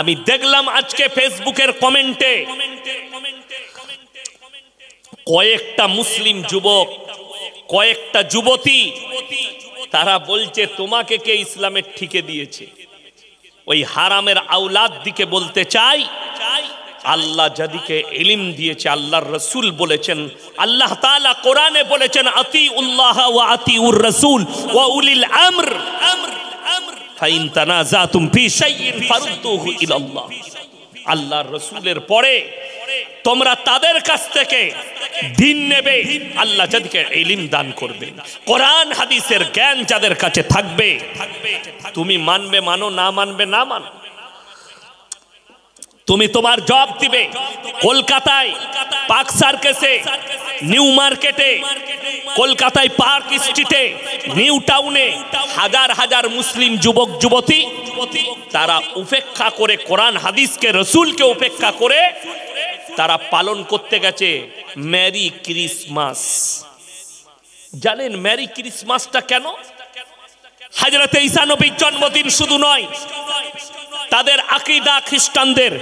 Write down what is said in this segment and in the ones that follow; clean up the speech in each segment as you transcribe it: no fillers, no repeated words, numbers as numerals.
আমি দেখলাম আজকে ফেসবুকের কমেন্টে কয়েকটা মুসলিম যুবক, কয়েকটা যুবতী, তারা বলছে তোমাকে কে ইসলামের ঠিকে দিয়েছে। ওই হারামের আওলাদ দিকে বলতে চাই, আল্লাহ যাদিকে ইলম দিয়েছে, আল্লাহর রাসূল বলেছেন, আল্লাহ তাআলা কোরআনে বলেছেন আতিউল্লাহ ওয়া আতিউর রাসূল ওয়া উলিল আমর ফাইন তানাজাতুম ফি শাইইন ফারুদ্দুহু ইলাল্লাহ। আল্লাহর রাসূলের পরে তোমরা তাদের কাছ থেকে দ্বীন নেবে, আল্লাহ যাদেরকে ইলম দান করবে, কোরআন হাদিসের জ্ঞান যাদের কাছে থাকবে। তুমি মানবে মানো, না মানবে না মানো, তুমি তোমার জবাব দিবে। কলকাতায় পার্ক সার্কাসে, নিউ মার্কেটে, কলকাতায় পার্ক স্ট্রিটে, নিউ টাউনে হাজার হাজার মুসলিম যুবক যুবতী তারা উপেক্ষা করে কোরআন হাদিসকে, রসুলকে উপেক্ষা করে তারা পালন করতে গেছে মেরি ক্রিসমাস। জানেন মেরি ক্রিসমাসটা কেন? হযরতে ঈসা নবীর জন্মদিন শুধু নয়, তাদের আকীদা খ্রিস্টানদের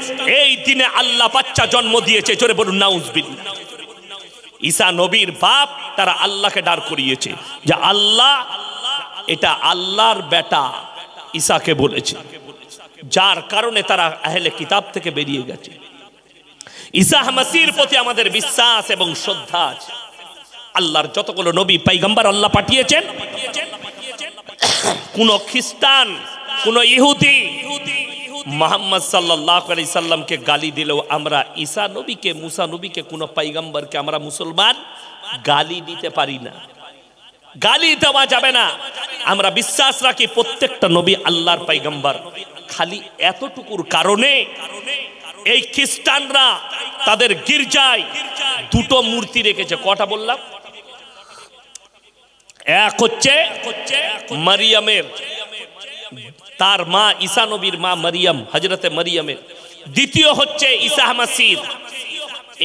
এই দিনে আল্লাহ বাচ্চা জন্ম দিয়েছে। জোরে বলুন নাউজুবিল্লাহ। ঈসা নবীর বাপ তারা আল্লাহকে দাঁড় করিয়েছে যে আল্লাহ, এটা আল্লাহর বেটা ঈসাকে বলেছে, যার কারণে তারা আহলে কিতাব থেকে বেরিয়ে গেছে। ঈসা মাসীহর প্রতি আমাদের বিশ্বাস এবং শ্রদ্ধা আছে। আল্লাহর যতগুলো নবী পয়গম্বর আল্লাহ পাঠিয়েছেন, কোন খ্রিস্টান, কোন ইহুদি মুহাম্মদ সাল্লাল্লাহু আলাইহি সাল্লামকে গালি দিলেও আমরা ঈসা নবীকে, মুসা নবীকে, কোন পয়গম্বরকে আমরা মুসলমান গালি দিতে পারি না, গালি দেওয়া যাবে না। আমরা বিশ্বাস রাখি প্রত্যেকটা নবী আল্লাহর পয়গম্বর। খালি এতটুকুর কারণে এই খ্রিস্টানরা তাদের গির্জায় দুটো মূর্তি রেখেছে। কটা বললাম? এক হচ্ছে মারিয়ামের, তার মা ঈসা নবীর মা মারিয়াম, হযরতে মারিয়ামের। দ্বিতীয় হচ্ছে ঈসা মাসীহ।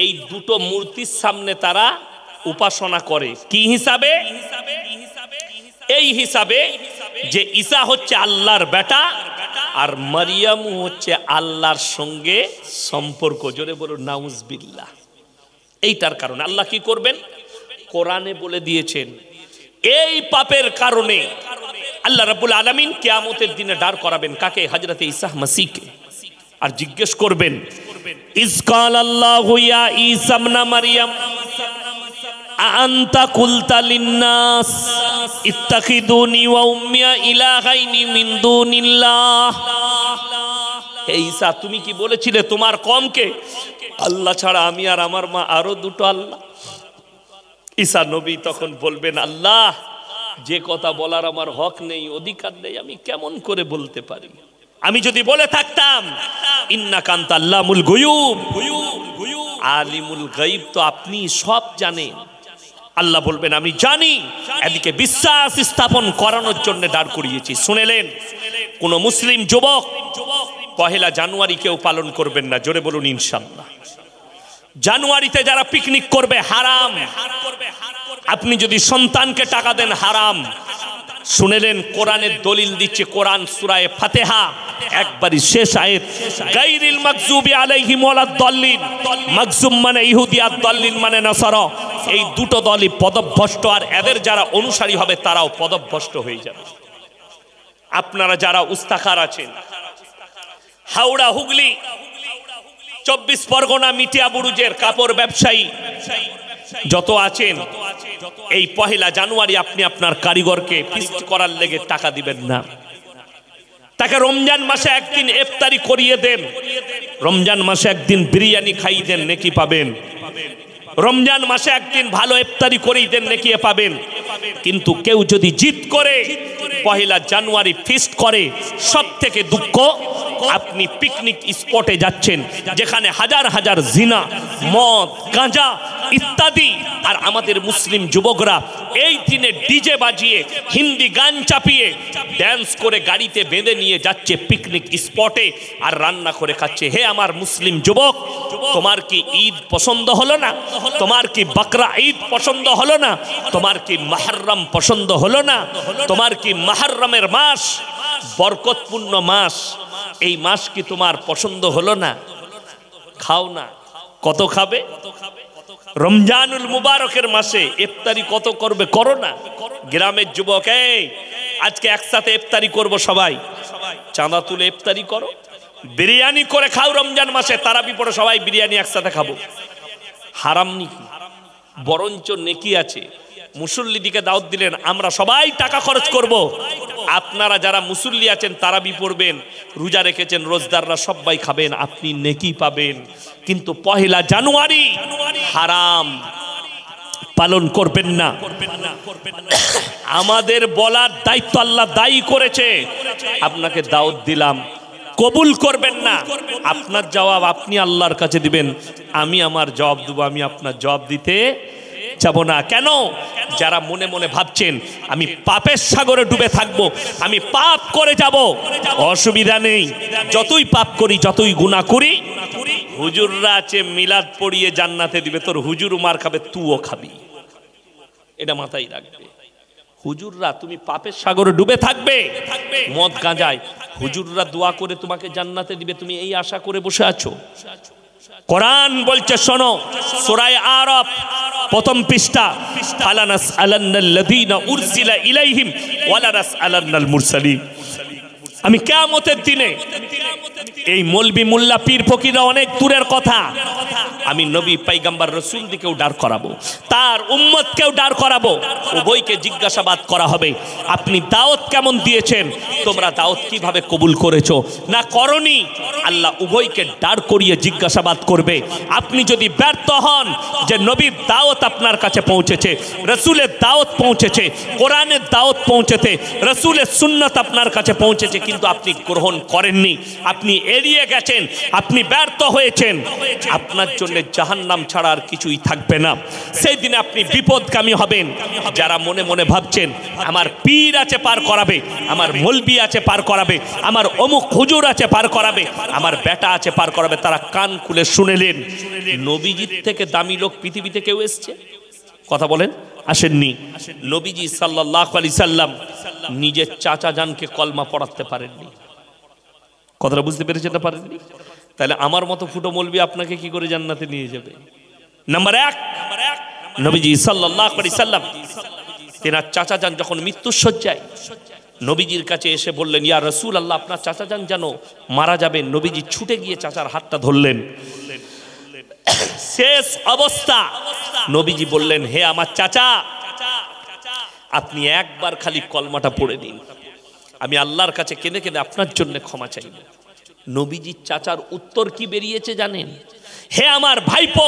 এই দুটো মূর্তির সামনে তারা উপাসনা করে। কি হিসাবে? এই হিসাবে যে ঈসা হচ্ছে আল্লাহর বেটা আর মারিয়াম হচ্ছে আল্লাহর সঙ্গে সম্পর্ক। জোরে বলুন নাউজুবিল্লাহ। এইটার কারণে আল্লাহ কি করবেন? কোরআনে বলে দিয়েছেন এই পাপের কারণে আল্লাহ রাব্বুল আলামিন কিয়ামতের দিনে দাঁড় করাবেন কাকে? হযরতে ঈসা মাসীহকে। আর জিজ্ঞেস করবেন, ইজ ক্বাল আল্লাহু ইয়া ঈসা ইবনে মারইয়াম আনতা কুলতা লিন-নাস ইত্তাখিদুনি ওয়া উম্মি ইলাহাইনি মিন দুনিল্লাহ। হে ঈসা, তুমি কি বলেছিলে তোমার কওমকে আল্লাহ ছাড়া আমি আর আমার মা আরো দুটো আল্লাহ? ঈসা নবী তখন বলবেন, আল্লাহ, যে কথা বলার আমার হক নেই, অধিকার নেই, আমি কেমন করে বলতে পারি? আমি যদি বলে থাকতাম ইন্নাকা আনতা আল্লামুল গুয়ুব, আলিমুল গায়ব, তো আপনি সব জানেন। আল্লাহ বলবেন আমি জানি, এদিকে বিশ্বাস স্থাপন করানোর জন্য দাঁড় করিয়েছি। শুনেলেন, কোন মুসলিম যুবক পহেলা জানুয়ারি কেউ পালন করবেন না। জোরে বলুন ইনশাআল্লাহ। জানুয়ারিতে যারা পিকনিক করবে হারাম। আপনি যদি সন্তানকে টাকা দেন হারাম। শুনেলেন, কোরআনের দলিল দিচ্ছে, কোরআন সূরা ফাতিহা একবারই শেষ আয়াত, গায়রিল মাগযুবি আলাইহিম ওয়ালাদ দাল্লিন। মাগযুম মানে ইহুদি আর দাল্লিন মানে নাসারা। এই দুটো দলই পদভ্রষ্ট, আর এদের যারা অনুসারী হবে তারাও পদভ্রষ্ট হয়ে যাবে। আপনারা যারা উস্তাখার আছেন, হাওড়া, হুগলি, 24 পরগনা, মিটিয়া বুরুজের কাপড় ব্যবসায়ী যত আছেন, এই পহেলা জানুয়ারি আপনি আপনার কারিগরকে ফিস্ট করার লেগে টাকা দিবেন না। তাকে রমজান মাসে একদিন ইফতারি করিয়ে দেন, রমজান মাসে একদিন বিরিয়ানি খাইয়ে দেন, নেকি পাবেন। রমজান মাসে একদিন ভালো ইফতারি করিয়ে দেন, নেকি পাবেন। কিন্তু কেউ যদি জিদ করে পহেলা জানুয়ারি ফিস্ট করে, সব থেকে দুঃখ, আপনি পিকনিক স্পটে যাচ্ছেন যেখানে হাজার হাজার জিনা, মদ, গাঁজা ইত্যাদি, আর আমাদের মুসলিম যুবকরা এই দিনে ডিজে বাজিয়ে, হিন্দি গান চাপিয়ে, ড্যান্স করে গাড়িতে বেঁধে নিয়ে যাচ্ছে পিকনিক স্পটে আর রান্না করে খাচ্ছে। হে আমার মুসলিম যুবক, তোমার কি ঈদ পছন্দ হলো না? তোমার কি বকরা ঈদ পছন্দ হলো না? তোমার কি মুহররম পছন্দ হলো না? তোমার কি মুহররমের মাস, বরকতপূর্ণ মাস, এই মাস কি তোমার পছন্দ হলো না? খাও না। কত খাবে? রমজানুল মুবারকের মাসে ইফতারি কত করবে? করো না। গ্রামের যুবক, এই আজকে একসাথে ইফতারি করব, সবাই চাঁদা তুলে ইফতারি করো, বিরিয়ানি করে খাও। রমজান মাসে তারাবি পড়ে সবাই বিরিয়ানি একসাথে খাবো। হারাম নাকি? বরঞ্চ নেকি আছে। মুসল্লিদিকে দাওয়াত দিলেন, আমরা সবাই টাকা খরচ করব, আপনারা যারা মুসল্লি আছেন তারাবি পড়বেন, রোজা রেখেছেন রোজদাররা সবাই খাবেন, আপনি নেকি পাবেন। কিন্তু পহেলা জানুয়ারি হারাম পালন করবেন না। আমাদের বলার দায়িত্ব আল্লাহ দায়ী করেছে, আপনাকে দাওয়াত দিলাম, কবুল করবেন না। আপনার জবাব আপনি আল্লাহর কাছে দিবেন, আমি আমার জবাব দেবো, আমি আপনার জবাব দিতে যাব না। কেন? যারা মনে মনে ভাবছেন আমি পাপের সাগরে ডুবে থাকবো, আমি পাপ করে যাব, অসুবিধা নেই। যতই পাপ করি, যতই গুনাহ করি, হুজুররা আছে মিলাদ পড়িয়ে জান্নাতে দিবে। তোর হুজুর মার খাবে, তুইও খাবি, এটা মাথায় রাখবে। হুজুররা, তুমি পাপের সাগরে ডুবে থাকবে মদ গাঁজায়, হুজুররা দোয়া করে তোমাকে জান্নাতে দিবে, তুমি এই আশা করে বসে আছো। কোরআন বলছে শোনো, সূরা আরাফ প্রথম পৃষ্ঠা, ফালানাস আলান্নাল্লাযীনা উরসিলা ইলাইহিম ওয়ালানাস আলান্নাল মুরসালিন। আমি কিয়ামতের দিনে এই মৌলবি মোল্লা পীর ফকিরা অনেক দূরের কথা, আমি নবী পয়গম্বর রাসূল দিকেও দাঁড় করাবো, তার উম্মতকেও দাঁড় করাবো, উভয়কে জিজ্ঞাসাবাদ করা হবে, আপনি দাওয়াত কেমন দিয়েছেন, তোমরা দাওয়াত কিভাবে কবুল করেছো না করনি। আল্লাহ উভয়কে দাঁড় করিয়ে জিজ্ঞাসাবাদ করবে। আপনি যদি ব্যর্থ হন যে নবীর দাওয়াত আপনার কাছে পৌঁছেছে, রাসূলের দাওয়াত পৌঁছেছে, কোরআনের দাওয়াত পৌঁছেছে, রাসূলের সুন্নাত আপনার কাছে পৌঁছেছে, কিন্তু আপনি গ্রহণ করেননি, আপনি এড়িয়ে গেছেন, আপনি ব্যর্থ হয়েছেন, আপনার জন্য জাহান্নাম ছাড়া আর কিছুই থাকবে না। সেই দিনে আপনি বিপদগামী হবেন। যারা মনে মনে ভাবছেন আমার পীর আছে পার করাবে, আমার মৌলবি আছে পার করাবে, আমার অমুক হুজুর আছে পার করাবে, আমার বেটা আছে পার করাবে, তারা কান খুলে শুনেলেন, নবীজির থেকে দামি লোক পৃথিবীতে কেউ এসছে? কথা বলেন, আসেননি। নবীজি সাল্লাল্লাহু আলাইহি সাল্লাম নিজের চাচা জানকে কলমা পড়াতে পারেননি। কথাটা বুঝতে পেরেছেন না? পারেননি। তাহলে আমার মতো ফুটো মৌলবি আপনাকে কি করে জান্নাতে নিয়ে যাবে? নাম্বার এক, নবীজি সাল্লাল্লাহু আলাইহি সাল্লাম তেনার চাচা জান যখন মৃত্যুর শয্যায় নবীজির কাছে এসে বললেন, ইয়া রাসূলুল্লাহ, আপনার চাচা জান যেন মারা যাবেন। নবীজি ছুটে গিয়ে চাচার হাতটা ধরলেন। শেষ অবস্থা নবীজি বললেন, হে আমার চাচা, আপনি একবার খালি কলমাটা পড়ে নিন, আমি আল্লাহর কাছে কেঁদে কেঁদে আপনার জন্য ক্ষমা চাইব। নবীজির চাচার উত্তর কি বেরিয়েছে জানেন? হে আমার ভাইপো,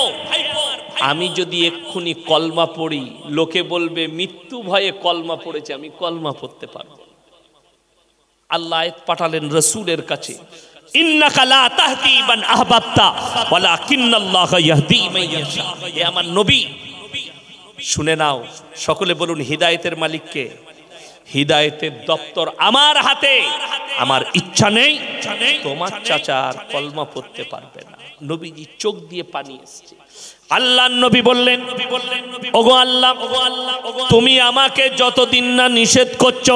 আমি যদি এক্ষুনি কলমা পড়ি, লোকে বলবে মৃত্যু ভয়ে কলমা পড়েছে, আমি কলমা পড়তে পারবো। আল্লাহ আয়াত পাঠালেন রাসূলের কাছে, ইন্নাকা লা তাহদি মান আহবাবতা ওয়ালাকিন্নাল্লাহা ইয়াহদি মান ইয়াশা। হে আমার নবী, শুনে নাও, সকলে বলুন হিদায়েতের মালিক কে? হিদায়েতের দপ্তর আমার হাতে, আমার ইচ্ছা নেই তোমার চাচা আর কলমা পড়তে পারবে না। নবীজি চোখ দিয়ে পানি এসেছে। আল্লাহর নবী বললেন, ওগো আল্লাহ, তুমি আমাকে যতদিন না নিষেধ করছো,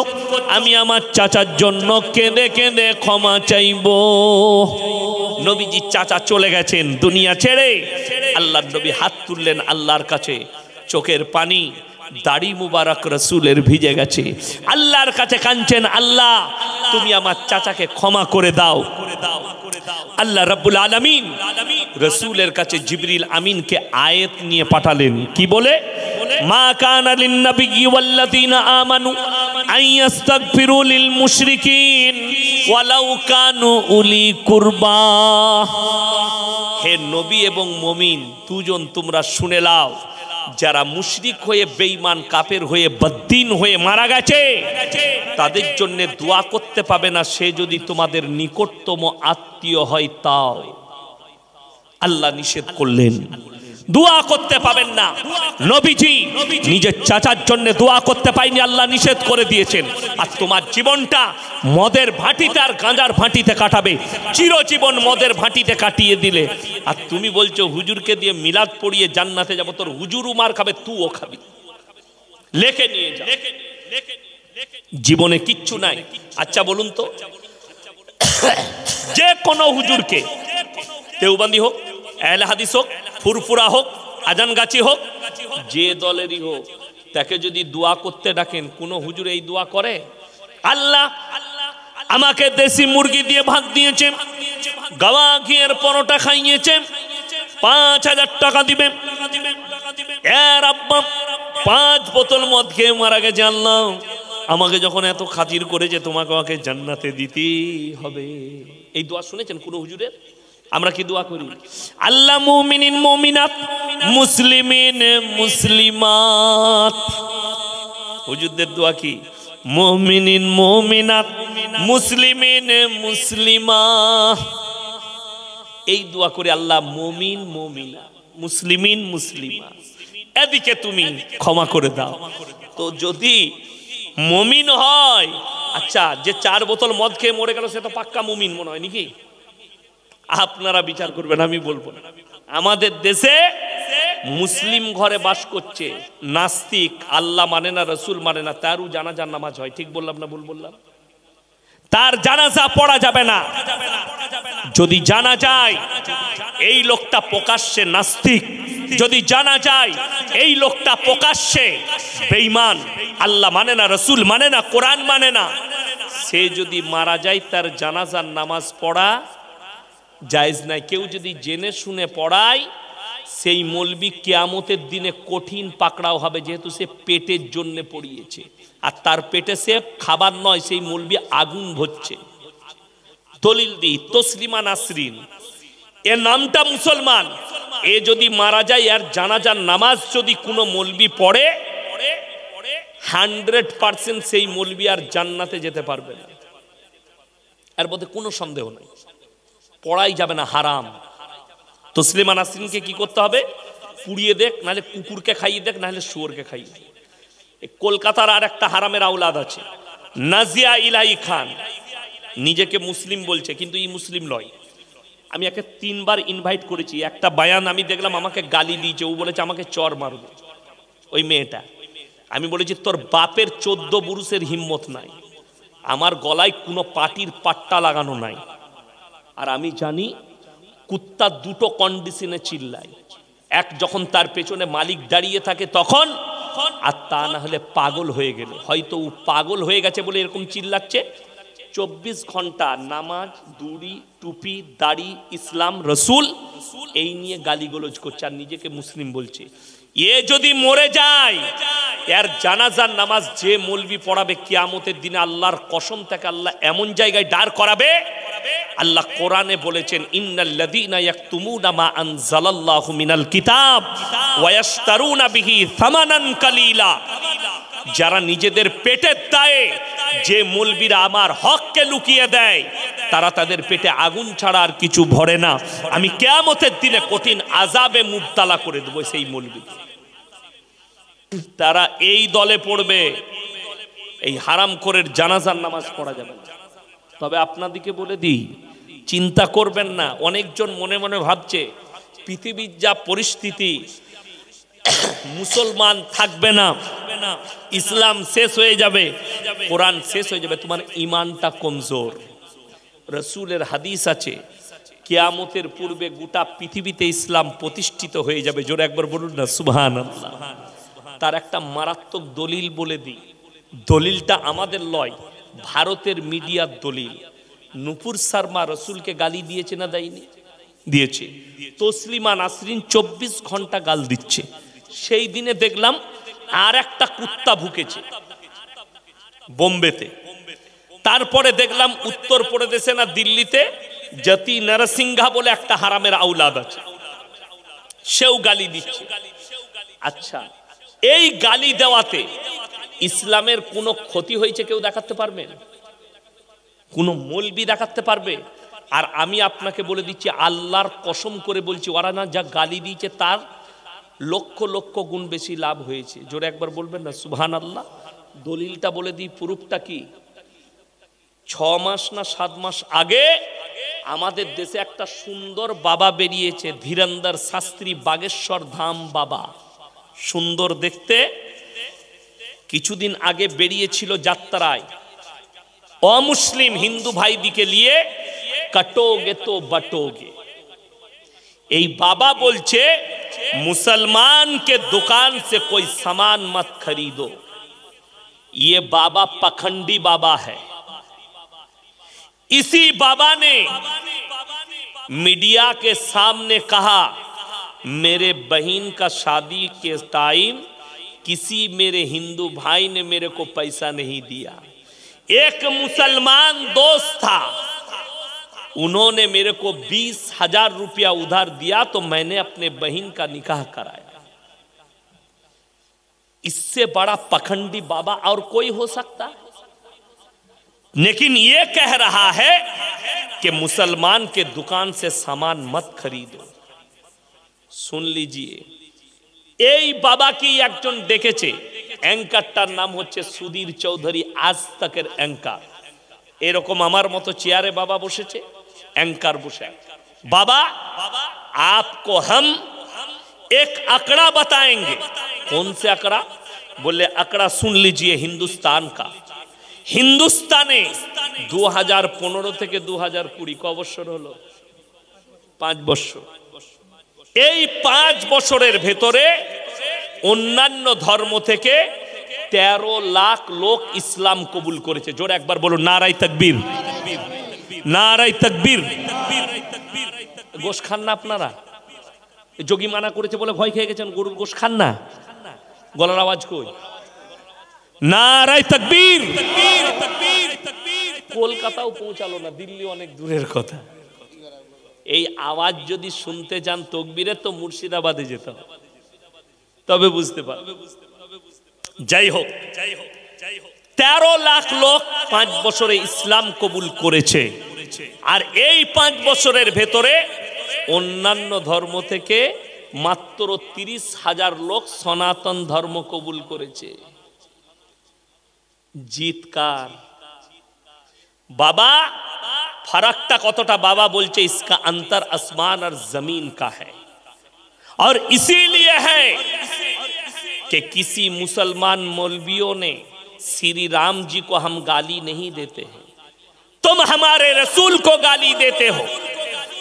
আমি আমার চাচার জন্য কেঁদে কেঁদে ক্ষমা চাইবো। নবীজি চাচা চলে গেছেন দুনিয়া ছেড়ে। আল্লাহর নবী হাত তুললেন আল্লাহর কাছে, চোখের পানি, দাড়ি মুবারক রাসূলের ভিজে গেছে, আল্লাহর কাছে কাঁদছেন, আল্লাহ তুমি আমার চাচাকে ক্ষমা করে দাও। আল্লাহ রাব্বুল আলামিন রাসূলের কাছে জিবরিল আমিনকে আয়াত নিয়ে পাঠালেন, কি বলে? মা কানা লিন নাবিয়্যি ওয়াল্লাযীনা আমানু আন ইস্তাগফিরু লিল মুশরিকিন ওয়ালাউ কানু উলি কুরবা। হে নবী এবং মুমিন দুজন, তোমরা শুনে নাও, যারা মুশরিক হয়ে, বেঈমান কাফের হয়ে, বদ্দিন হয়ে মারা গেছে, তাদের জন্য দোয়া করতে পাবে না, সে যদি তোমাদের নিকটতম আত্মীয় হয় তাও। আল্লাহ নিষেধ করলেন, দোয়া করতে পাবেন না। নবীজি নিজের চাচার জন্য দোয়া করতে পাইনি, আল্লাহ নিষেধ করে দিয়েছেন। আর তোমার জীবনটা মদের ভাটিতে আর গাঁজার ভাটিতে কাটাবে, চিরজীবন মদের ভাটিতে কাটিয়ে দিলে, আর তুমি বলছো হুজুরকে দিয়ে মিলাদ পড়িয়ে জান্নাতে যাব। তোর হুজুর মার খাবে, তুইও খাবি, লেখে নিয়ে যা। জীবনে কিচ্ছু নাই। আচ্ছা বলুন তো, যে কোনো হুজুরকে, দেওবন্দি হোক, আহলে হাদিস হোক, ফুরফুরা হোক, আজানগাছি হোক, যে দলেরই হোক, তাকে যদি দোয়া করতে ডাকেন, কোন হুজুর এই দোয়া করে? আল্লাহ আমাকে দেশি মুরগি দিয়ে ভাত দিয়েছে, গাওয়া ঘিয়ের পরোটা খাইয়েছে, 5,000 টাকা দিবে। এর আব্বা 5 বোতল মদ খেয়ে মারা গেছে, আল্লাহ আমাকে যখন এত খাতির করেছে, তোমাকে আমাকে জান্নাতে দিতেই হবে। এই দোয়া শুনেছেন কোন হুজুরের? আমরা কি দোয়া করি? আল্লাহ মুমিনিন মুমিনাত, মুসলিমিন মুসলিমাত। হুজুরদের দোয়া কি? মুমিনিন মুমিনাত, মুসলিমিন মুসলিমাত। এই দোয়া করে আল্লাহ মুমিন মুমিনা, মুসলিমিন মুসলিমা, এদিকে তুমি ক্ষমা করে দাও। তো যদি মুমিন হয়, আচ্ছা যে 4 বোতল মদ খেয়ে মরে গেল, সে তো পাক্কা মুমিন মনে হয় নাকি? আপনারা বিচার করবেন, আমি বলবো না। আমাদের দেশে মুসলিম ঘরে বাস করছে, নাস্তিক, আল্লাহ মানে না, রসুল মানে না, তারও জানাজার নামাজ হয়। ঠিক বললাম না ভুল বললাম? তার জানাজা পড়া যাবে না। যদি জানা যায় এই লোকটা প্রকাশ্যে নাস্তিক, যদি জানা যায় এই লোকটা প্রকাশ্যে বেঈমান, আল্লাহ মানে না, রসুল মানে না, কোরআন মানে না, সে যদি মারা যায়, তার জানাজার নামাজ পড়া জায়েজ নাই। কেউ যদি জেনে শুনে পড়ায়, সেই মৌলবি কিয়ামতের দিনে কঠিন পাকড়াও হবে, যেহেতু সে পেটের জন্য পড়িয়েছে, আর তার পেটে সে খাবার নয়, সেই মৌলবি আগুন ভরছে। দলিল দি তসলিমা নাসরিন, এর নামটা মুসলমান, এ যদি মারা যায়, এর জানাজার নামাজ যদি কোনো মৌলবি পড়ে, 100% সেই মৌলবি আর জান্নাতে যেতে পারবে না, এর মধ্যে কোনো সন্দেহ নেই। পড়াই যাবে না, হারাম। তসলিমা নাসরিনকে কি করতে হবে? পুড়িয়ে দেখ, নাহলে কুকুরকে খাইয়ে দেখ, নাহলে শুয়োরকে খাইয়ে দেখ। কলকাতার আর একটা হারামের আওলাদ আছে, নাজিয়া ইলাহি খান, নিজেকে মুসলিম বলছে কিন্তু এই মুসলিম নয়। আমি একে 3 বার ইনভাইট করেছি, একটা বায়ান আমি দেখলাম, আমাকে গালি দিয়েছে, ও বলেছে আমাকে চর মারবে, ওই মেয়েটা। আমি বলেছি তোর বাপের 14 পুরুষের হিম্মত নাই, আমার গলায় কোনো পাটির পাট্টা লাগানো নাই। আর আমি জানি কুত্তা 2টো কন্ডিশনে চিল্লায়, এক যখন তার পেছনে মালিক দাঁড়িয়ে থাকে তখন, আর তা না হলে পাগল হয়ে গেলে। হয়তো ও পাগল হয়ে গেছে বলে এরকম চিল্লাচ্ছে। 24 ঘন্টা নামাজ, দুড়ি, টুপি, দাড়ি, ইসলাম, রসুল এই নিয়ে গালিগালাজ করছে, আর নিজেকে মুসলিম বলছে। এ যদি মরে যায়, এর জানাজার নামাজ যে মৌলবি পড়াবে, কিয়ামতের দিনে আল্লাহর কসম থেকে আল্লাহ এমন জায়গায় দাঁড় করাবে। আল্লাহ কোরআনে বলেছেন, ইন্নাল্লাযীনা ইয়াকতুমুনা মা আনজালাল্লাহু মিনাল কিতাব ওয়া ইয়াশতারুনা বিহি সামানান কালীলা। যারা নিজেদের পেটের দায়ে যে মৌলবীরা আমার হককে লুকিয়ে দেয়, তারা তাদের পেটে আগুন ছাড়া আর কিছু ভরে না। আমি কিয়ামতের দিনে কঠিন আযাবে মুবতালা করে দেব সেই মৌলবী। তারা এই দলে পড়বে, এই হারামখোরের জানাজার নামাজ পড়া যাবে না। তবে আপনাদেরকে বলে দিই, চিন্তা করবেন না। অনেকজন মনে মনে ভাবছে পৃথিবীর যা পরিস্থিতি, মুসলমান থাকবে না, ইসলাম শেষ হয়ে যাবে, কোরআন শেষ হয়ে যাবে, তোমার ইমানটা কমজোর। রসুলের হাদিস আছে, কিয়ামতের পূর্বে গোটা পৃথিবীতে ইসলাম প্রতিষ্ঠিত হয়ে যাবে। জোরে একবার বলুন না সুবহানাল্লাহ। তার একটা মারাত্মক দলিল বলে দিই, দলিলটা আমাদের লয়, ভারতের মিডিয়ার দলিল। নুপুর শর্মা রসুলকে গালি দিয়েছে না দেয়নি? দিয়েছে। তসলিমা নাসরিন 24 ঘন্টা গাল দিচ্ছে। সেই দিনে দেখলাম আর একটা কুত্তা ভুকেছে বোম্বেতে। তারপরে দেখলাম উত্তরপ্রদেশে না দিল্লিতে জাতি নরসিংহা বলে একটা হারামের আওলাদ আছে, সেও গালি দিচ্ছে। আচ্ছা, এই গালি দেওয়াতে ইসলামের কোনো ক্ষতি হয়েছে কেউ দেখাতে পারবেন? কোনো মৌলবি দেখাতে পারবে? আর আমি আপনাকে বলে দিচ্ছি, আল্লাহর কসম করে বলছি, ওরা না যা গালি দিয়েছে তার লক্ষ লক্ষ গুণ বেশি লাভ হয়েছে। জোরে একবার বলবেন না সুবহানাল্লাহ। দলিলটা বলে দিই, প্রুফটা কি? 6 মাস না 7 মাস আগে আমাদের দেশে একটা সুন্দর বাবা বেরিয়েছে, ধীরেন্দর শাস্ত্রী বাগেশ্বর ধাম বাবা, সুন্দর দেখতে। কিছুদিন আগে বেরিয়েছিল যাত্রায়, অমুসলিম হিন্দু ভাইদিকে নিয়ে कटोगे तो बटोगे। यही बाबा बोलचे मुसलमान के दुकान से कोई सामान मत खरीदो। ये बाबा पखंडी बाबा है। इसी बाबा ने मीडिया के सामने कहा, मेरे बहन का शादी के टाइम किसी मेरे हिंदू भाई ने मेरे को पैसा नहीं दिया। एक मुसलमान दोस्त था, उन्होंने मेरे को 20,000 रुपया उधार दिया तो मैंने अपने बहन का निकाह कराया। इससे बड़ा पखंडी बाबा और कोई हो सकता? लेकिन ये कह रहा है कि मुसलमान के दुकान से सामान मत खरीदो। सुन लीजिए, এই বাবা কি একজন দেখেছে, অ্যাঙ্কারটার নাম হচ্ছে সুধীর চৌধুরী, আজ তকের অ্যাঙ্কার। এরকম আমার মতো চেয়ারে বাবা বসেছে, অ্যাঙ্কার বসে। बाबा आपको हम एक आंकड़ा बताएंगे। कौन से आंकड़ा? बोले आंकड़ा सुन लीजिए हिंदुस्तान का। हिंदुस्ताने 2015 থেকে 2020 ক বছর হলো? 5 বছর। এই 5 বছরের ভেতরে অন্যান্য ধর্ম থেকে 13 লাখ লোক ইসলাম কবুল করেছে। জোরে একবার বলুন নারায়ে তাকবীর, নারায়ে তাকবীর। গোশ খান না আপনারা? যোগী মানা করেছে বলে ভয় খেয়ে গেছেন, গরুর গোশ খান না? গলার আওয়াজ কই? নারায়ে তাকবীর। কলকাতাও পৌঁছালো না, দিল্লি অনেক দূরের কথা। এই আওয়াজ যদি শুনতে যান তকবীরে তো মুর্শিদাবাদে যেতে হবে, তবে বুঝতে পারবে। যাই হোক, 13 লাখ লোক 5 বছরে ইসলাম কবুল করেছে। আর এই 5 বছরের ভেতরে অন্যান্য ধর্ম থেকে মাত্র 30,000 লোক সনাতন ধর্ম কবুল করেছে। জিতকার बाबा फरकटा कतटा बाबा बोलचे इसका अंतर आसमान और जमीन का है। और इसीलिए है कि किसी मुसलमान मौलवियों ने श्री राम जी को हम गाली नहीं देते हैं, तुम हमारे रसूल को गाली देते हो,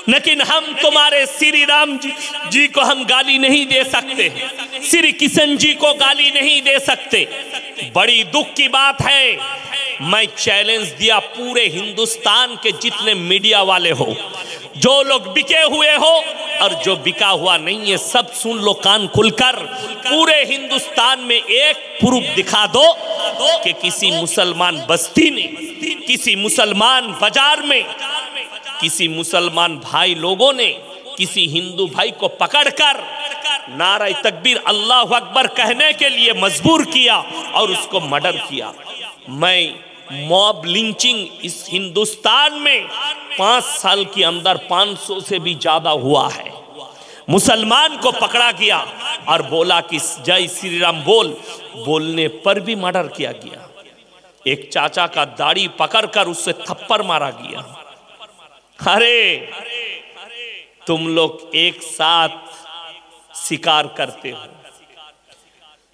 लेकिन हम तुम्हारे श्री राम जी को हम गाली नहीं दे सकते, श्री किशन जी को गाली नहीं दे सकते। बड़ी दुख की बात है, मैं चैलेंज दिया पूरे हिंदुस्तान के जितने मीडिया वाले हो, जो लोग बिके हुए हो और जो बिका हुआ नहीं है, सब सुन लो कान खुलकर। पूरे हिंदुस्तान में एक प्रूफ दिखा दो कि किसी मुसलमान बस्ती ने, किसी मुसलमान बाजार में, किसी मुसलमान भाई लोगों ने किसी हिंदू भाई को पकड़कर नारे तकबीर अल्लाह अकबर कहने के लिए मजबूर किया और उसको मर्डर किया। मैं मॉब लिंचिंग इस हिंदुस्तान में 5 साल के अंदर 500 से भी ज्यादा हुआ है। मुसलमान को पकड़ा गया और बोला कि जय श्री राम बोल, बोलने पर भी मर्डर किया गया। एक चाचा का दाढ़ी पकड़कर उससे थप्पड़ मारा गया। अरे तुम लोग एक साथ शिकार करते हो,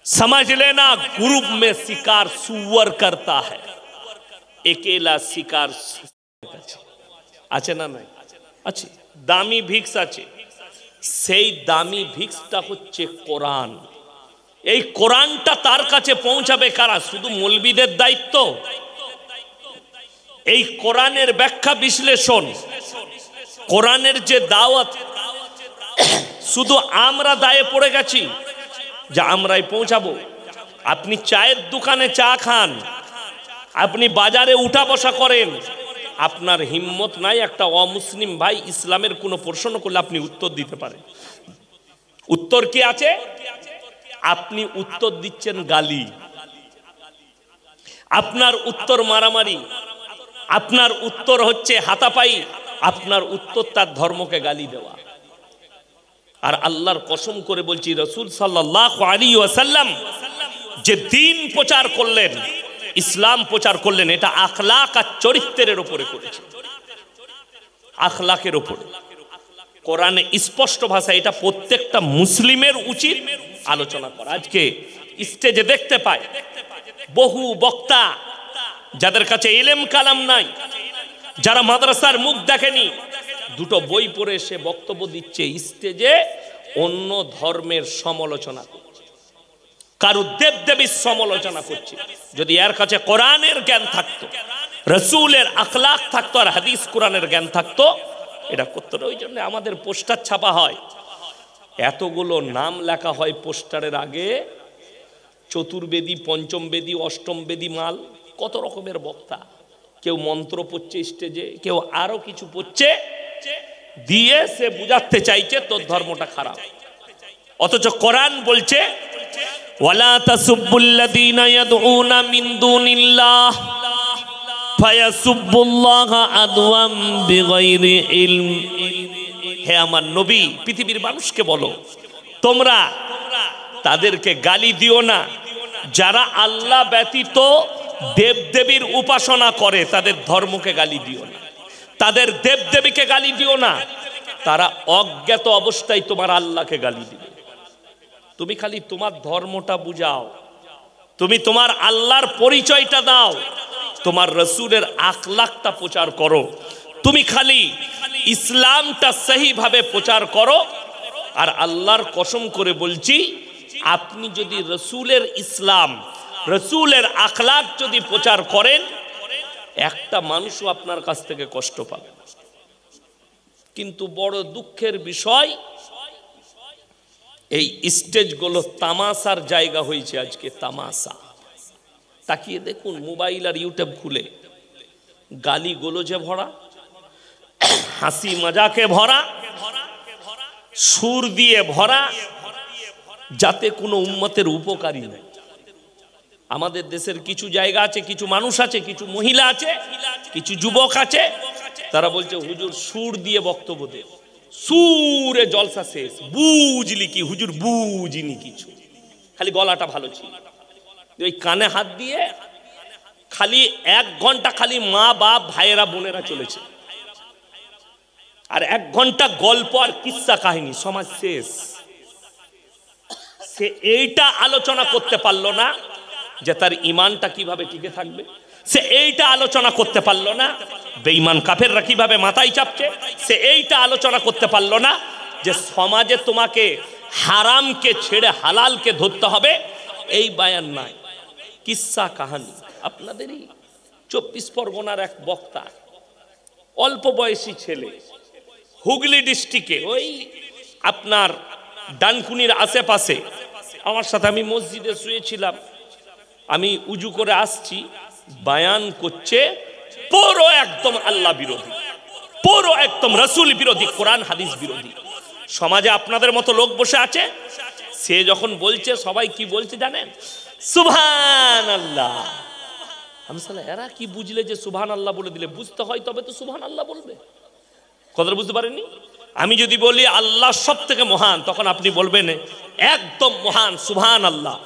समझ लेना ग्रुप में शिकार सुअर करता है, अकेला शिकार আছে না নাই? আছে। দামি ভিক্স আছে, সেই দামি ভিক্সটা হচ্ছে কোরআন। এই কোরআনটা তার কাছে পৌঁছাবে কারা? শুধু মৌলবীদের দায়িত্ব? এই কোরআনের ব্যাখ্যা বিশ্লেষণ, কোরআনের যে দাওয়াত, শুধু আমরা দায়ে পড়ে গেছি যে আমরাই পৌঁছাবো। আপনি চায়ের দোকানে চা খান, আপনি বাজারে উঠা বসা করেন, আপনার হিম্মত নাই একটা অমুসলিম ভাই ইসলামের কোনো প্রশ্ন করলে আপনি উত্তর দিতে পারেন। উত্তর কি আছে? আপনি উত্তর দিচ্ছেন গালি, আপনার উত্তর মারামারি, আপনার উত্তর হচ্ছে হাতাপাই, আপনার উত্তর তার ধর্মকে গালি দেওয়া। আর আল্লাহর কসম করে বলছি, রাসূল সাল্লাল্লাহু আলাইহি ওয়াসাল্লাম যে দ্বীন প্রচার করলেন, ইসলাম প্রচার করলেন, এটা আখলাক আর চরিত্রের উপরে করেছে, আখলাকের উপরে। কোরআনে স্পষ্ট ভাষা, এটা প্রত্যেকটা মুসলিমের উচিত আলোচনা করা। আজকে স্টেজে দেখতে পায় বহু বক্তা যাদের কাছে ইলম কালাম নাই, যারা মাদ্রাসার মুখ দেখেনি, দুটো বই পড়ে সে বক্তব্য দিচ্ছে, স্টেজে অন্য ধর্মের সমালোচনা করছে, কারো দেবদেবীর সমালোচনা করছে। যদি এর কাছে কোরআনের জ্ঞান থাকতো, রসুলের আখলাক থাকতো, আর হাদিস কোরআনের জ্ঞান থাকতো, এটা করতো না। ওই জন্য আমাদের পোস্টার ছাপা হয়, এতগুলো নাম লেখা হয় পোস্টারের আগে, চতুর্বেদী, পঞ্চম বেদী, অষ্টম বেদী মাল, কত রকমের বক্তা, কেউ মন্ত্র পড়ছে স্টেজে, কেউ আরো কিছু পড়ছে, দিয়ে সে বুঝাতে চাইছে তোর ধর্মটা খারাপ। অথচ কোরআন বলছে ওয়ালা তাসুবুল্লাযীনা ইয়াদউনা মিন দুনিল্লাহ ফায়াসুবুল্লাহা আদওয়াম বিগাইরি ইলম। হে আমার নবী, পৃথিবীর মানুষকে বলো, তোমরা তাদেরকে গালি দিও না যারা আল্লাহ ব্যতীত দেবদেবীর উপাসনা করে, তাদের ধর্মকে গালি দিও না, তাদের দেবদেবীকে গালি দিও না, তারা অজ্ঞাত অবস্থায় তোমার আল্লাহকে গালি দিবে। তুমি খালি তোমার ধর্মটা বুঝাও, তুমি তোমার আল্লাহর পরিচয়টা দাও, তোমার রসুলের আখলাকটা প্রচার করো, তুমি খালি ইসলামটা সহিভাবে প্রচার করো। আর আল্লাহর কসম করে বলছি, আপনি যদি রসুলের ইসলাম, রসুলের আখলাক যদি প্রচার করেন, একটা মানুষও আপনার কাছ থেকে কষ্ট পাবে। কিন্তু বড় দুঃখের বিষয়, এই স্টেজগুলো তামাশার জায়গা হয়েছে আজকে, তামাশা। তাকিয়ে দেখুন, মোবাইল আর ইউটিউব খুলে গালি গোলজে ভরা, হাসি মজাকে ভরা, সুর দিয়ে ভরা, যাতে কোনো উম্মতের উপকারী নেই। আমাদের দেশের কিছু জায়গা আছে, কিছু মানুষ আছে, কিছু মহিলা আছে, কিছু যুবক আছে, তারা বলছে হুজুর সুর দিয়ে বক্তব্য দে, সুরে জলসা শেষ, বুঝলি কি হুজুর, বুঝিনি কিছু, খালি গলাটা ভালো ছিল। ওই কানে হাত দিয়ে খালি 1 ঘন্টা খালি মা বাপ ভাইয়েরা বোনেরা চলেছে, আর 1 ঘন্টা গল্প আর কিস্সা কাহিনী, সমাজ শেষ। সে এইটা আলোচনা করতে পারলো না যে তার ইমানটা কিভাবে টিকে থাকবে, সে এইটা আলোচনা করতে পারলো না বেঈমান কাফেররা কিভাবে মাথায় চাপছে, সে এইটা আলোচনা করতে পারলো না যে সমাজে তোমাকে হারামকে ছেড়ে হালালকে ধরতে হবে। এই বায়ান নাই, কিস্সা কাহানি। আপনাদেরই 24 পরগনার এক বক্তা, অল্প বয়সী ছেলে, হুগলি ডিস্ট্রিক্টে, ওই আপনার ডানকুনির আশেপাশে, আমার সাথে আমি মসজিদে শুয়েছিলাম, আমি উজু করে আসছি, বায়ান করছে পুরো একদম আল্লাহ বিরোধী, পুরো একদম রসুল বিরোধী, কোরআন হাদিস বিরোধী। সমাজে আপনাদের মতো লোক বসে আছে, সে যখন বলছে সবাই কি বলছে জানেন? সুবহানাল্লাহ। আমি সালা এরা কি বুঝলে যে সুবহানাল্লাহ বলে দিলে, বুঝতে হয় তবে তো সুবহানাল্লাহ বলবে। কথাটা বুঝতে পারেননি? আমি যদি বলি আল্লাহ সব থেকে মহান, তখন আপনি বলবেন একদম মহান সুবহানাল্লাহ,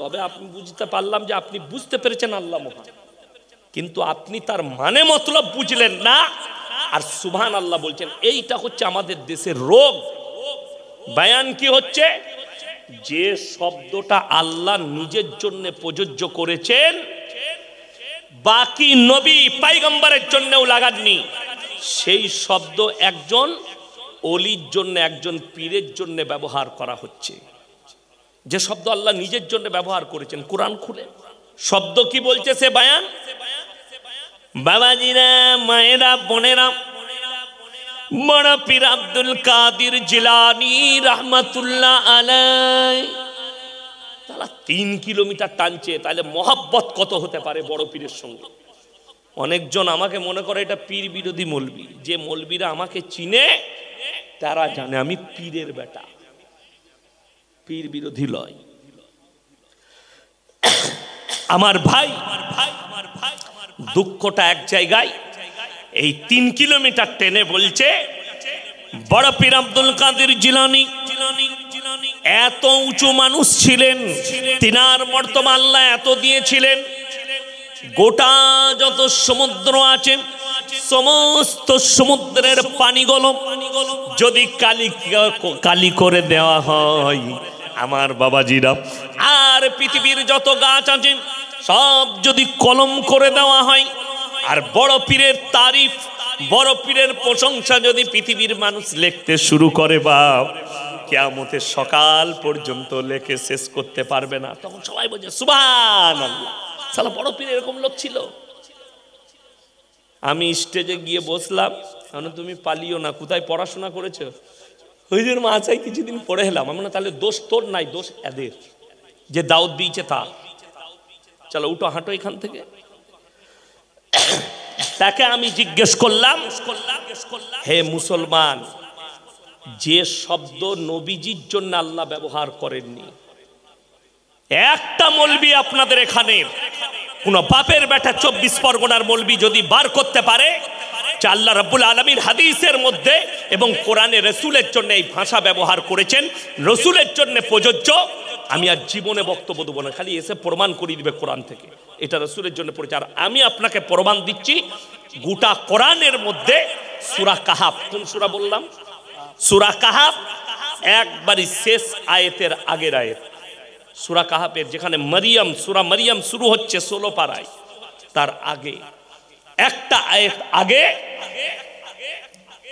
তবে আপনি বুঝতে পারলাম যে আপনি বুঝতে পেরেছেন আল্লাহ মহান, কিন্তু আপনি তার মানে মতলব বুঝলেন না, আর সুবহানাল্লাহ বলছেন। এইটা হচ্ছে আমাদের দেশের রোগ। বায়ান কি হচ্ছে? যে শব্দটা আল্লাহ নিজের জন্য প্রযোজ্য করেছেন, বাকি নবী পয়গম্বরের জন্যও লাগাননি, সেই শব্দ একজন অলির জন্য, একজন পীরের জন্য ব্যবহার করা হচ্ছে। যে শব্দ আল্লাহ নিজের জন্য ব্যবহার করেছেন, কোরআন খুলে শব্দ কি বলছে সে বায়ান। বাবাজিরা, মায়েরা, বোনেরা, বড় পীর আব্দুল কাদের জিলানী রহমাতুল্লাহ আলাইহি, তারা 3 কিলোমিটার টানছে, তাহলে মহব্বত কত হতে পারে বড় পীরের সঙ্গে। অনেকজন আমাকে মনে করে এটা পীর বিরোধী মৌলবি। যে মৌলবিরা আমাকে চিনে তারা জানে আমি পীরের বেটা, পীর বিরোধী লয়। আমার ভাই, দুঃখটা এক জায়গায়, এই 3 কিলোমিটার টেনে বলছে বড় পীর আব্দুল কাদের জিলানী এত উঁচু মানুষ ছিলেন, তিনার মর্তবা আল্লাহ এত দিয়েছিলেন, গোটা যত সমুদ্র আছে সমস্ত সমুদ্রের পানিগুলো যদি কালি করে দেওয়া হয় আমার বাবাজিরা, আর পৃথিবীর যত গাছ আছে সব যদি কলম করে দেওয়া হয়, আর বড় পীরের তারিফ, বড় পীরের প্রশংসা যদি পৃথিবীর মানুষ লিখতে শুরু করে বাপ, কিয়ামতের সকাল পর্যন্ত লেখে শেষ করতে পারবে না। তখন সবাই বলছে সুবহানাল্লাহ, সালা বড় পীর এরকম লোক ছিল। আমি স্টেজে গিয়ে বসলাম, তুমি পালিও না, কোথায় পড়াশোনা করেছো? হুজুর মাঝাই কিছুদিন পড়ে এলাম। আমি না, তাহলে দোষ তোর নাই, দোষ এদের, যে দাওয়াত দিয়েছে তা। চলো উঠো, হাঁটো এখান থেকে। তাকে আমি জিজ্ঞেস করলাম, হে মুসলমান, যে শব্দ নবীজির জন্য আল্লাহ ব্যবহার করেননি, একটা মৌলবি আপনাদের এখানে কোন বাপের বেটা 24 পরগনার মৌলবি যদি বার করতে পারে যে আল্লাহ রাব্বুল আলামিন হাদিসের মধ্যে এবং কোরআনে রসুলের জন্য এই ভাষা ব্যবহার করেছেন, রসুলের জন্য প্রযোজ্য, আমি আর জীবনে বক্তব্য দেবো না, খালি এসে প্রমাণ করিয়ে দিবে কোরআন থেকে এটা রসুলের জন্য পড়েছে। আর আমি আপনাকে প্রমাণ দিচ্ছি, গোটা কোরআনের মধ্যে সূরা কাহাফ, কোন সূরা বললাম? সূরা কাহাফ একবারই শেষ আয়াতের আগের আয়াত, সূরা কাহাফের যেখানে মারিয়াম, সূরা মারিয়াম শুরু হচ্ছে 16 পারায়, তার আগে একটা আয়াত আগে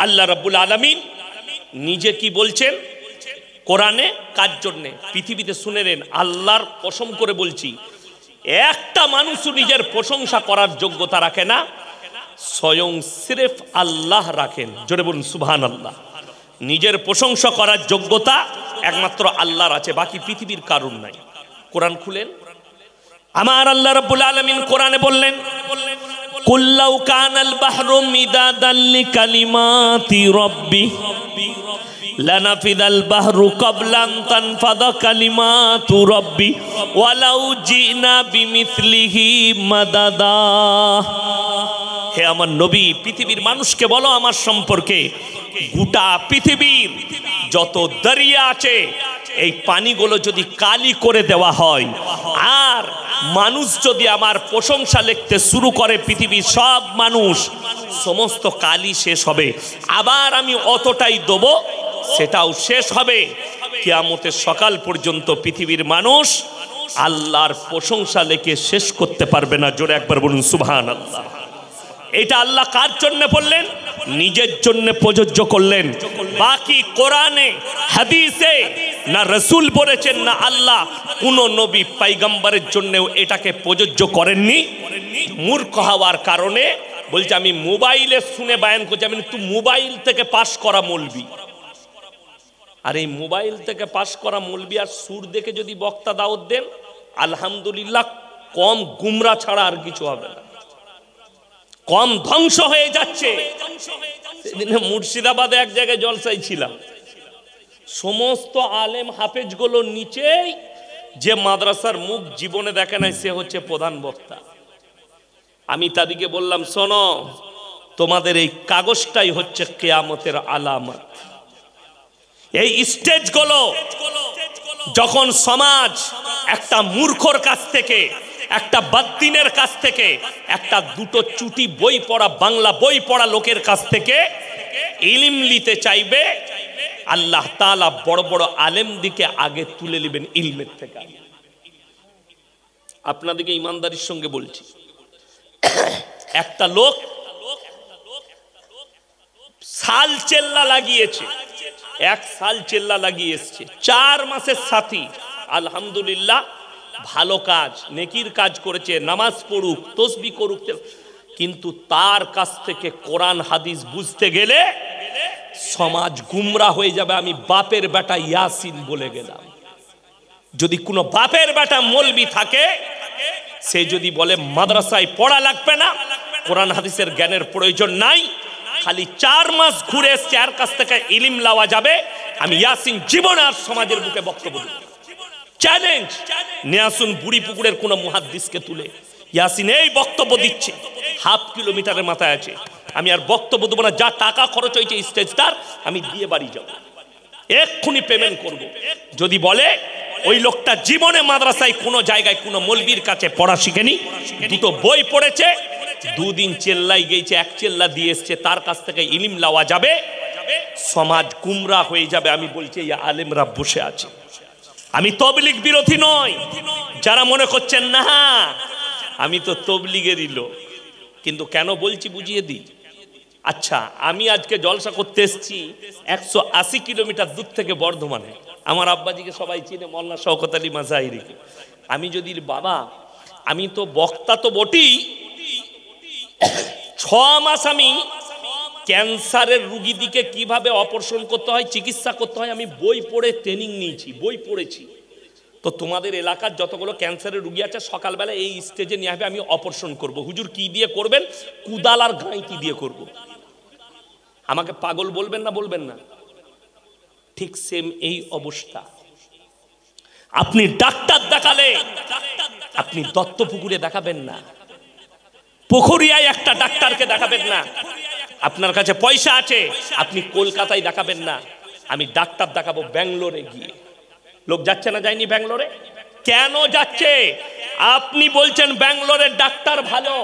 আল্লাহ রাব্বুল আলামিন নিজে কি বলছেন কোরআনে, কার জন্য? পৃথিবীতে শুনে নেন, আল্লাহর কসম করে বলছি, একটা মানুষও নিজের প্রশংসা করার যোগ্যতা রাখে না, স্বয়ং সিরেফ আল্লাহ রাখেন। জোরে বলুন সুবহানাল্লাহ। নিজের প্রশংসা করার যোগ্যতা একমাত্র আল্লাহর আছে, বাকি পৃথিবীর কারণ নাই। কোরআন খুলেন, আমার আল্লাহ রাব্বুল আলামিন কোরআনে বললেন, কুল লাউ কানাল বাহরু মিদাদাল লিকালিমাতি রাব্বি লানাফিদাল বাহরু ক্বাবলা আন তানফাদা কালিমাতু রাব্বি ওয়ালাউ জিনা বিমিসলিহি মাদাদা। হে আমার নবী, পৃথিবীর মানুষকে বলো আমার সম্পর্কে, গোটা পৃথিবীর যত দরিয়া আছে এই পানিগুলো যদি কালি করে দেওয়া হয় আর মানুষ যদি আমার প্রশংসা লিখতে শুরু করে, পৃথিবীর সব মানুষ, সমস্ত কালি শেষ হবে, আবার আমি অতটাই দেবো, সেটাও শেষ হবে। কিয়ামতের সকাল পর্যন্ত পৃথিবীর মানুষ আল্লাহর প্রশংসা লিখে শেষ করতে পারবে না। জোরে একবার বলুন সুবহানাল্লাহ। এটা আল্লাহ কার জন্য বললেন? নিজের জন্য প্রযোজ্য করলেন। বাকি কোরআনে হাদিসে না রসুল বলেছেন না আল্লাহ কোন নবী পয়গম্বরের জন্যও এটাকে প্রযোজ্য করেননি। মূর্খ হওয়ার কারণে বলছে আমি মোবাইলে শুনে বায়ান করছি। আমি তুই মোবাইল থেকে পাশ করা মৌলবি, আর এই মোবাইল থেকে পাশ করা মৌলবি আর সুর দেখে যদি বক্তা দাওয়াত দেন, আলহামদুলিল্লাহ কম গুমরা ছাড়া আর কিছু হবে না, কম ধ্বংস হয়ে যাচ্ছে। সেদিনে মুর্শিদাবাদে এক জায়গায় জলসায় ছিলাম, সমস্ত আলেম হাফেজ গুলো নিচেই, যে মাদ্রাসার মুখ জীবনে দেখে নাই সে হচ্ছে প্রধান বক্তা। আমি তাদেরকে বললাম, শোনো, তোমাদের এই কাগজটাই হচ্ছে কিয়ামতের আলামত। এই স্টেজগুলো যখন সমাজ একটা মূর্খর কাছ থেকে, একটা বাদ্দিনের কাছ থেকে, একটা দুটো চুটি বই পড়া, বাংলা বই পড়া লোকের কাছ থেকে ইলম নিতে চাইবে, আল্লাহ তাআলা বড় বড় আলেম দিকে আগে তুলে নেবেন ইলমের থেকে। আপনাদেরকে ইমানদারির সঙ্গে বলছি, একটা লোক সাল চেল্লা লাগিয়েছে, 1 সাল চেল্লা লাগিয়ে এসছে, 4 মাসের সাথী, আলহামদুলিল্লাহ ভালো কাজ, নেকির কাজ করেছে, নামাজ পড়ুক, তসবিহ করুক, কিন্তু তার কাছ থেকে কোরআন হাদিস বুঝতে গেলে সমাজ গুমরা হয়ে যাবে। আমি বাপের বেটা ইয়াসিন বলে গেলাম। যদি কোনো বাপের বেটা মৌলবি থাকে, সে যদি বলে মাদ্রাসায় পড়া লাগবে না, কোরআন হাদিসের জ্ঞানের প্রয়োজন নাই, খালি 4 মাস ঘুরে এসছে, আর কাছ থেকে ইলম লওয়া যাবে, আমি ইয়াসিন জীবনে আর সমাজের বুকে বক্তব্য দেব। চ্যালেঞ্জ নিয়ে আসুন বুড়ি পুকুরের কোন মুহাদ্দিসকে তুলে, ইয়াসিন এই বক্তব্য দিচ্ছে, 1/2 কিলোমিটারের মাথায় আছে, আমি আর বক্তব্য দেবো না, যা টাকা খরচ হয়েছে স্টেজটার আমি দিয়ে বাড়ি যাব, এক্ষুনি পেমেন্ট করব। যদি বলে ওই লোকটা জীবনে মাদ্রাসায় কোনো জায়গায় কোনো মৌলবীর কাছে পড়া শিখেনি, 2টো বই পড়েছে, 2 দিন চেল্লাই গেছে, 1 চেল্লা দিয়ে এসছে, তার কাছ থেকে ইলম লওয়া যাবে, সমাজ গুমরা হয়ে যাবে। আমি বলছি এই আলেমরা বসে আছে। আমি তবলিগ বিরোধী নয়, যারা মনে করছেন না আমি তো তবলিগেরই লোক, কিন্তু কেন বলছি বুঝিয়ে দিই। আচ্ছা, আমি আজকে জলসা করতে এসেছি 180 কিলোমিটার দূর থেকে বর্ধমানে। আমার আব্বাজিকে সবাই চিনে, মোল্লা শওকত আলী মাজাহিরিকে। আমি যদি বাবা, আমি তো বক্তা তো বটেই, 6 মাস আমি ক্যান্সারের রুগীদিকে কিভাবে অপারেশন করতে হয়, চিকিৎসা করতে হয়, আমি বই পড়ে ট্রেনিং নিয়েছি, বই পড়েছি। তো তোমাদের এলাকার যতগুলো ক্যান্সারের রুগী আছে সকালবেলা এই স্টেজে নিয়ে আসবে, আমি অপারেশন করব। হুজুর কি দিয়ে করবেন? কুদাল আর গাঁইতি দিয়ে করব। আমাকে পাগল বলবেন না? বলবেন না? ঠিক সেম এই অবস্থা। আপনি ডাক্তার দেখালে আপনি দত্তপুকুরে দেখাবেন না, পুকুরিয়ায় একটা ডাক্তারকে দেখাবেন না। আপনার কাছে পয়সা আছে, আপনি কলকাতায় দেখাবেন না। আমি ডাক্তার দেখাবো ব্যাঙ্গালোরে গিয়ে। লোক যাচ্ছে না, যায়নি ব্যাঙ্গালোরে? কেন যাচ্ছে? আপনি বলছেন ব্যাঙ্গালোরের ডাক্তার ভালো,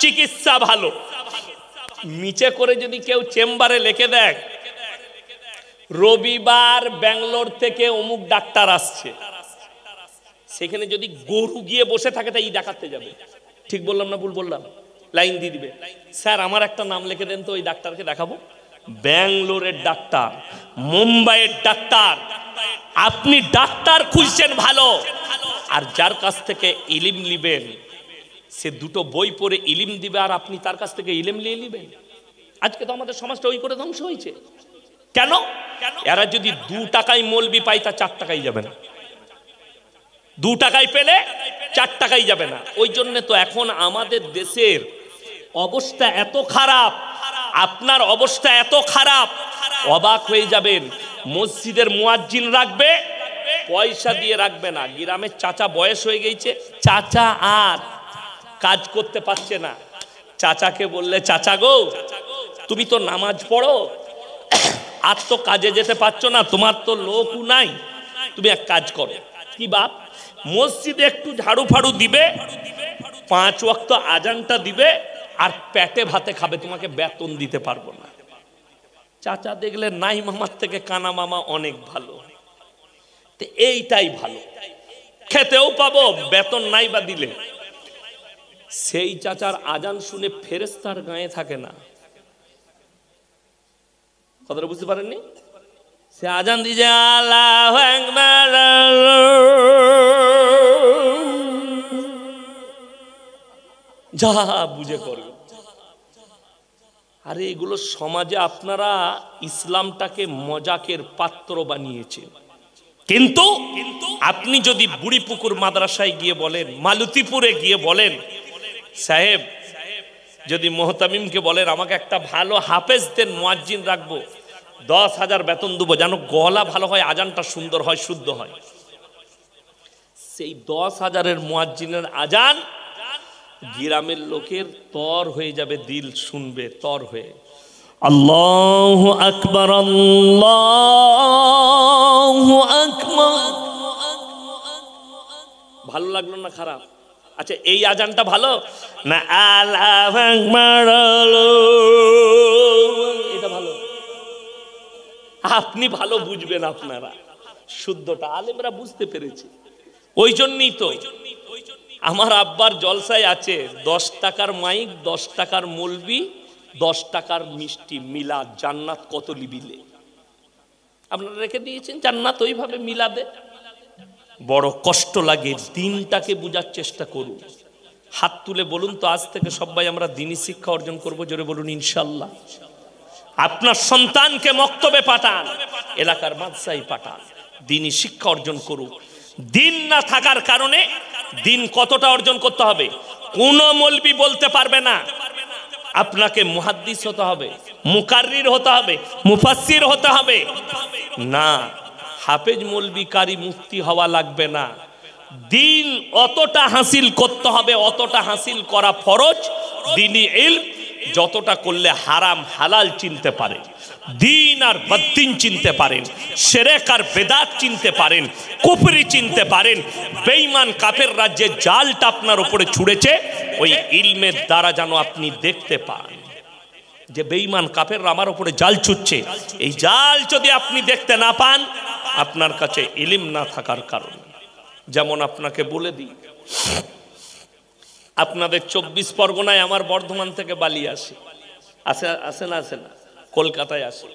চিকিৎসা ভালো। নিচে করে যদি কেউ চেম্বারে লিখে দেয়, রবিবার ব্যাঙ্গালোর থেকে অমুক ডাক্তার আসছে, সেখানে যদি গরু গিয়ে বসে থাকে তাই দেখাতে যাবে। ঠিক বললাম না ভুল বললাম? লাইন দিয়ে দিবে, স্যার আমার একটা নাম লিখে দেন তো, ওই ডাক্তারকে দেখাবো। ব্যাঙ্গালোরের ডাক্তার, মুম্বাইয়ের ডাক্তার। আপনি ডাক্তার খুঁজছেন ভালো, আর যার কাছ থেকে ইলিম নিবেন সে দুটো বই পড়ে ইলিম দিবে, আর আপনি তার কাছ থেকে ইলিম নিয়ে নিবেন। আজকে তো আমাদের সমাজটা ওই করে ধ্বংস হয়েছে। কেন? এরা যদি 2 টাকায় মৌলবি পায় তা 4 টাকায় যাবে না, 2 টাকায় পেলে 4 টাকায় যাবে না। ওই জন্য তো এখন আমাদের দেশের অবস্থা এত খারাপ, আপনার অবস্থা এত খারাপ, অবাক হয়ে যাবেন। মসজিদের মুয়াজ্জিন রাখবে, পয়সা দিয়ে রাখবে না। গ্রামের চাচা বয়স হয়ে গেছে, চাচা আর কাজ করতে পারছে না। চাচাকে বললে, চাচা গো তুমি তো নামাজ পড়ো, আর তো কাজে যেতে পারছো না, তোমার তো লোকও নাই, তুমি এক কাজ করো। কি বাপ? মসজিদে একটু ঝাড়ু ফাড়ু দিবে, 5 ওয়াক্ত আজানটা দিবে, আর পেটে ভাতে খাবে, তোমাকে বেতন দিতে পারবো না। চাচা দেখলেন নাই মামার থেকে কানা মামা অনেক ভালো, তো এইটাই ভালো, খেতেও পাবো, বেতন নাই বা দিলে। সেই চাচার আজান শুনে ফেরেশতার গায়ে থাকে না। কথাটা বুঝতে পারেননি? সে আজান দিছে আল্লাহু আকবার, যা বুঝে করবে। আরে এগুলো সমাজে আপনারা ইসলামটাকে মজাকের পাত্র বানিয়েছেন। কিন্তু আপনি যদি বুড়িপুকুর মাদ্রাসায় গিয়ে বলেন, মালতীপুরে গিয়ে বলেন, সাহেব যদি মোহতামিমকে বলেন আমাকে একটা ভালো হাফেজ দেন, মুয়াজ্জিন রাখবো, 10,000 বেতন দেবো, যেন গলা ভালো হয়, আজানটা সুন্দর হয়, শুদ্ধ হয়। সেই 10,000-এর মুয়াজ্জিনের আজান গ্রামের লোকের তর হয়ে যাবে, দিল শুনবে তর হয়ে। আল্লাহু আকবার, আল্লাহু আকবার। ভালো লাগলো না খারাপ? আচ্ছা এই আজানটা ভালো না আল্লাহু আকবার এটা ভালো? আপনি ভালো বুঝবেন, আপনারা শুদ্ধটা আলেমরা বুঝতে পেরেছে। ওই জন্যই তো আমার আব্বার জলসায় আছে 10 টাকার মাইক, 10 টাকার মৌলবি, 10 টাকার মিষ্টি, মিলাদ। জান্নাত কত লিবিলে আপনারা রেখে দিয়েছেন, জান্নাত ওইভাবে মিলাদে। বড় কষ্ট লাগে, দিনটাকে বোঝার চেষ্টা করুন। হাত তুলে বলুন তো, আজ থেকে সবাই আমরা দ্বীনি শিক্ষা অর্জন করব। জোরে বলুন ইনশাআল্লাহ। আপনার সন্তানকে মক্তবে পাঠান, এলাকার মাদ্রাসায় পাঠান, দ্বীনি শিক্ষা অর্জন করুন। দিন না থাকার কারণে দিন কতটা অর্জন করতে হবে কোন মৌলবি বলতে পারবে না। আপনাকে মুহাদ্দিস হতে হবে, মুকাররির হতে হবে, মুফাসসির হতে হবে না। হাফেজ মৌলবি কারি মুফতি হওয়া লাগবে না। দিন অতটা হাসিল করতে হবে, অতটা হাসিল করা ফরজ। দ্বীনি ইলম যতটা করলে হারাম হালাল চিনতে পারেন, দিন আর বদ্দিন চিনতে পারেন, শিরক আর বেদাত চিনতে পারেন, কুফরি চিনতে পারেন। বেঈমান কাফের রাজ্যে জালটা আপনার উপরে ছুঁড়েছে, ওই ইলমের দ্বারা যেন আপনি দেখতে পান যে বেঈমান কাফের আমার উপরে জাল ছুটছে। এই জাল যদি আপনি দেখতে না পান, আপনার কাছে ইলম না থাকার কারণে। যেমন আপনাকে বলে দিই, আপনাদের 24 পরগনায় আমার বর্ধমান থেকে বালি আসে, আসে না কলকাতায় আসে।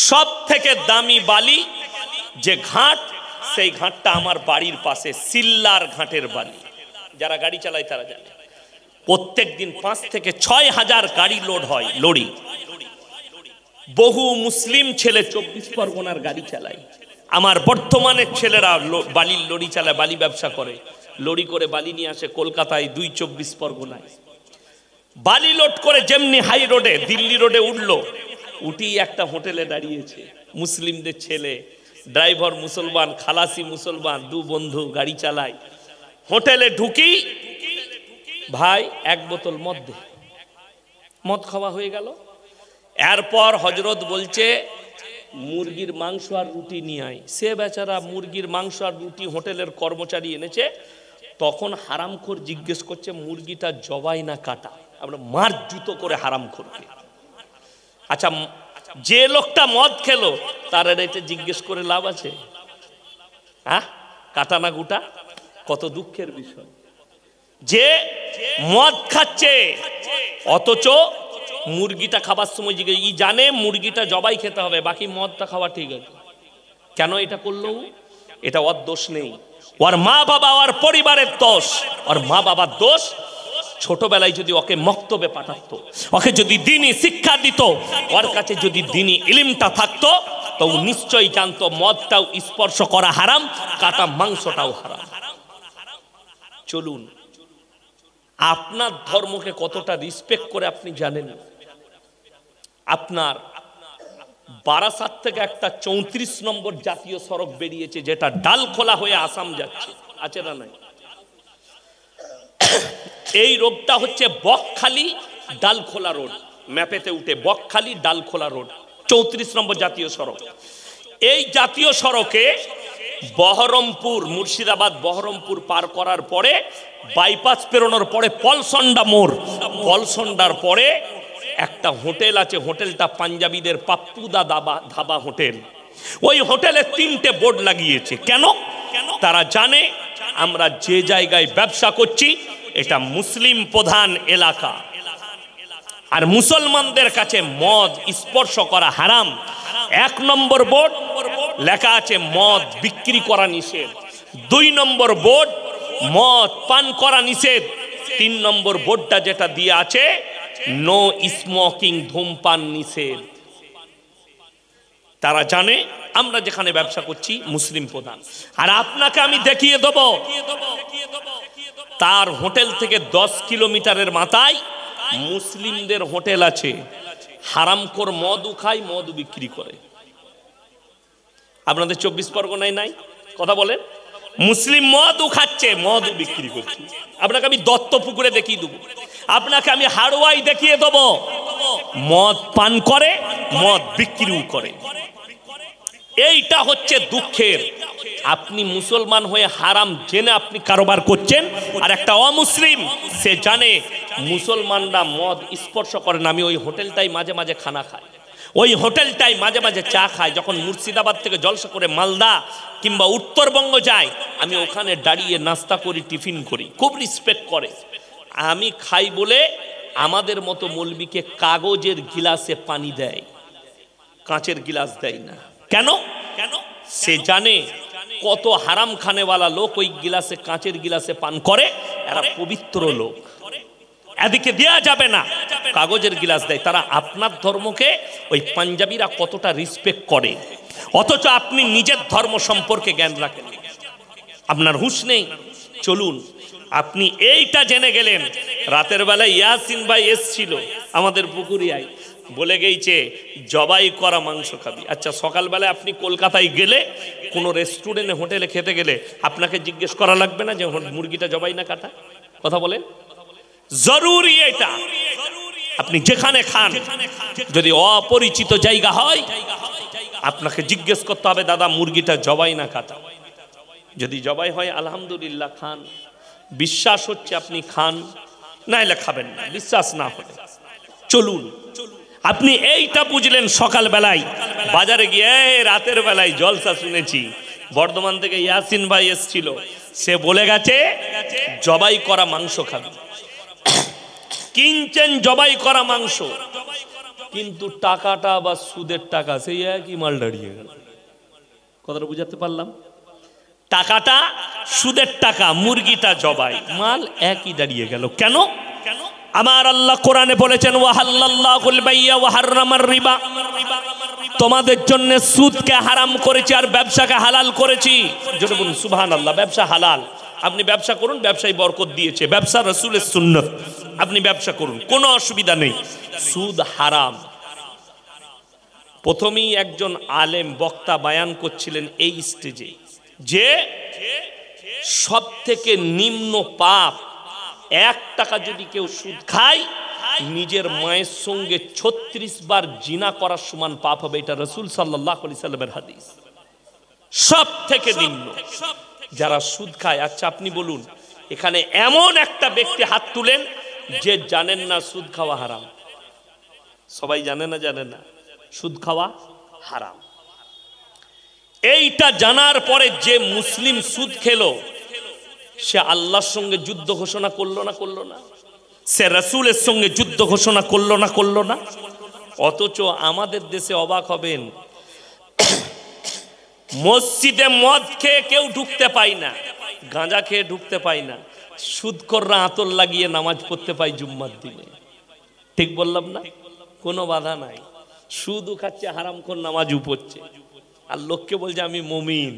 সব থেকে দামি বালি যে ঘাট, সেই ঘাটটা আমার বাড়ির পাশে, সিল্লার ঘাটের বালি। যারা গাড়ি চালায় তারা জানে, প্রত্যেক দিন 5 থেকে 6 হাজার গাড়ি লোড হয়, লরি। বহু মুসলিম ছেলে 24 পরগনার গাড়ি চালায়। আমার বর্তমানের ছেলেরা বালির লরি চালায়, বালি ব্যবসা করে, লরি করে বালি নিয়ে আসে কলকাতায়, 24 পরগনায় বালি লোড করে। যেমনি হাই রোডে, দিল্লি রোডে উঠলো, উঠি একটা হোটেলে দাঁড়িয়েছে, মুসলিমদের ছেলে, ড্রাইভার মুসলমান, খালাসি মুসলমান, 2 বন্ধু গাড়ি চালায়। হোটেলে ঢুকি, ভাই 1 বোতল মদ দে। মদ খাওয়া হয়ে গেল। এরপর হজরত বলছে মুরগির মাংস আর রুটি নিয়ে আয়। সে বেচারা মুরগির মাংস আর রুটি হোটেলের কর্মচারী এনেছে। তখন হারামখোর জিজ্ঞেস করছে মুরগিটা জবাই না কাটা। আমরা মার জুতো করে হারামখোরকে। আচ্ছা, যে লোকটা মদ খেলো তার এটা জিজ্ঞেস করে লাভ আছে? হ্যাঁ, কাটা না গুটা? কত দুঃখের বিষয় যে মদ খাচ্ছে, অথচ মুরগিটা খাবার সময় জিজ্ঞেস, ই জানে মুরগিটা জবাই খেতে হবে, বাকি মদটা খাওয়া ঠিক আছে। কেন এটা করলো? এটা ওর দোষ নেই, ওর মা বাবা, ওর পরিবারের দোষ। ওর মা বাবার দোষ। ছোটবেলায় যদি ওকে মক্তবে পাঠাতো, ওকে যদি দ্বীনি শিক্ষা দিত, ওর কাছে যদি দ্বীনি ইলমটা থাকতো, তো নিশ্চয়ই জানতো মদটাও স্পর্শ করা হারাম, কাটা মাংসটাও হারাম। চলুন, আপনার ধর্মকে কতটা রেসপেক্ট করে আপনি জানেন? আপনার বারাসাত থেকে একটা 34 নম্বর জাতীয় সড়ক বেরিয়েছে, যেটা ডালখোলা হয়ে আসাম যাচ্ছে, আছে না নাই? এই রোডটা হচ্ছে বকখালি ডালখোলা রোড। ম্যাপেতে উঠে বকখালি ডালখোলা রোড, 34 নম্বর জাতীয় সড়ক। এই জাতীয় সড়কে বহরমপুর, মুর্শিদাবাদ বহরমপুর পার করার পরে, বাইপাস পেরোনোর পরে পলসন্ডা মোড়, পলসন্ডার পরে একটা হোটেল আছে। হোটেলটা পাঞ্জাবিদের পাপ্পুদা ধাবা হোটেল। ওই হোটেলে 3টে বোর্ড লাগিয়েছে। কেন? তারা জানে আমরা যে জায়গায় ব্যবসা করছি এটা মুসলিম প্রধান এলাকা, আর মুসলমানদের কাছে মদ স্পর্শ করা হারাম। 1 নম্বর বোর্ড লেখা আছে মদ বিক্রি করা নিষেধ। 2 নম্বর বোর্ড মদ পান করা নিষেধ। 3 নম্বর বোর্ডটা যেটা দিয়ে আছে নো স্মোকিং, ধূমপান নিষেধ। তারা জানে আমরা যেখানে ব্যবসা করছি মুসলিম প্রধান। আর আপনাকে আমি দেখিয়ে দেব, তার হোটেল থেকে 10 কিলোমিটারের মাথায় মুসলিমদের হোটেল আছে। হারামখোর মদ খায়, মদ বিক্রি করে। আপনাদের 24 পরগনায় নাই? কথা বলেন। মুসলিম মদ খাচ্ছে, মদ বিক্রি করছে। আপনাকে আমি দত্তপুকুরে দেখিয়ে দেবো, আপনাকে আমি হাড়োয়াই দেখিয়ে দেবো, মদ পান করে, মদ বিক্রিও করে। এইটা হচ্ছে দুঃখের। আপনি মুসলমান হয়ে হারাম জেনে আপনি কারবার করছেন, আর একটা অমুসলিম সে জানে মুসলমানরা মদ স্পর্শ করে না। আমি ওই হোটেলটাই মাঝে মাঝে খানা খাই, ওই হোটেলটাই মাঝে মাঝে চা খাই। যখন মুর্শিদাবাদ থেকে জলসা করে মালদা কিংবা উত্তরবঙ্গ যাই, আমি ওখানে দাঁড়িয়ে নাস্তা করি, টিফিন করি, খুব রেসপেক্ট করে। আমি খাই বলে আমাদের মতো মৌলবীকে কাগজের গিলাসে পানি দেয়, কাঁচের গিলাস দেয় না। কেন? সে জানে কত হারাম খানেওয়ালা লোক ওই গিলাসে, কাঁচের গিলাসে পান করে। এরা পবিত্র লোক, এদিকে দেয়া যাবে না, কাগজের গিলাস দেয়। তারা আপনার ধর্মকে, ওই পাঞ্জাবিরা কতটা রেসপেক্ট করে, অথচ আপনি নিজের ধর্ম সম্পর্কে জ্ঞান রাখেন, আপনার হুঁশ নেই। চলুন, আপনি এইটা জেনে গেলেন। রাতের বেলায় ইয়াসিন ভাই এসছিল আমাদের পুকুরিয়ায়, বলে গেছে জবাই করা মাংস খাবি। আচ্ছা, সকালবেলায় আপনি কলকাতায় গেলে কোনো রেস্টুরেন্টে, হোটেলে খেতে গেলে আপনাকে জিজ্ঞেস করা লাগবে না যে মুরগিটা জবাই না কাটা? কথা বলেন, জরুরি এটা। আপনি যেখানে খান, যদি অপরিচিত জায়গা হয়, আপনাকে জিজ্ঞেস করতে হবে দাদা মুরগিটা জবাই না কাটা। যদি জবাই হয় আলহামদুলিল্লাহ খান, বিশ্বাস হচ্ছে আপনি খান, নাইলে খাবেন না, বিশ্বাস না হলে। চলুন, আপনি এইটা বুঝলেন। সকাল বেলায় বাজারে গিয়ে, রাতের বেলায় জলসা শুনেছি, বর্ধমান থেকে ইয়াসিন ভাই এসছিল, সে বলে গেছে জবাই করা মাংস খাবে। কিনছেন জবাই করা মাংস, কিন্তু টাকাটা বা সুদের টাকা সেই একই মাল দাঁড়িয়ে গেল। কথাটা বুঝাতে পারলাম? টাকাটা সুদের টাকা, মুরগিটা জবাই, মাল একই দাঁড়িয়ে গেল। কেন? আমার আল্লাহ কোরআনে বলেছেন ওয়াহাল্লাল্লাহুল বাইয়া ওয়া হাররামার রিবা, তোমাদের জন্য সুদকে হারাম করেছি আর ব্যবসাকে হালাল করেছি। যেটা বলুন সুবহানাল্লাহ। ব্যবসা হালাল, আপনি ব্যবসা করুন, ব্যবসায় বরকত দিয়েছে, ব্যবসা রাসূলের সুন্নাত, আপনি ব্যবসা করুন, কোনো অসুবিধা নেই। সুদ হারাম। প্রথমেই একজন আলেম বক্তা বায়ান করছিলেন এই স্টেজে যে সব থেকে নিম্ন পাপ, 1 টাকা যদি কেউ সুদ খায় নিজের মায়ের সঙ্গে 36 বার জিনা করার সমান পাপ হবে। এটা রাসূল সাল্লাল্লাহু আলাইহি সাল্লামের হাদিস। সব থেকে নিম্ন যারা সুদ খায়। আচ্ছা আপনি বলুন, এখানে এমন একটা ব্যক্তি হাত তুলেন যে জানেন না সুদ খাওয়া হারাম? সবাই জানে না? জানে না সুদ খাওয়া হারাম। এইটা জানার পরে যে মুসলিম সুদ খেলো সে আল্লাহর সঙ্গে যুদ্ধ ঘোষণা করলো না? করলো না? সে রাসূলের সঙ্গে যুদ্ধ ঘোষণা করলো না? করলো না? অথচ আমাদের দেশে অবাক হবেন, মসজিদে মদ খেয়ে কেউ ঢুকতে পায় না, গাঁজা খেয়ে ঢুকতে পায় না, সুদখোররা আতর লাগিয়ে নামাজ পড়তে পায় জুম্মার দিনে। ঠিক বললাম না? কোনো বাধা নাই। সুদও খাচ্ছে, হারামখোর নামাজও পড়ছে, আর লোককে বলছে আমি মুমিন।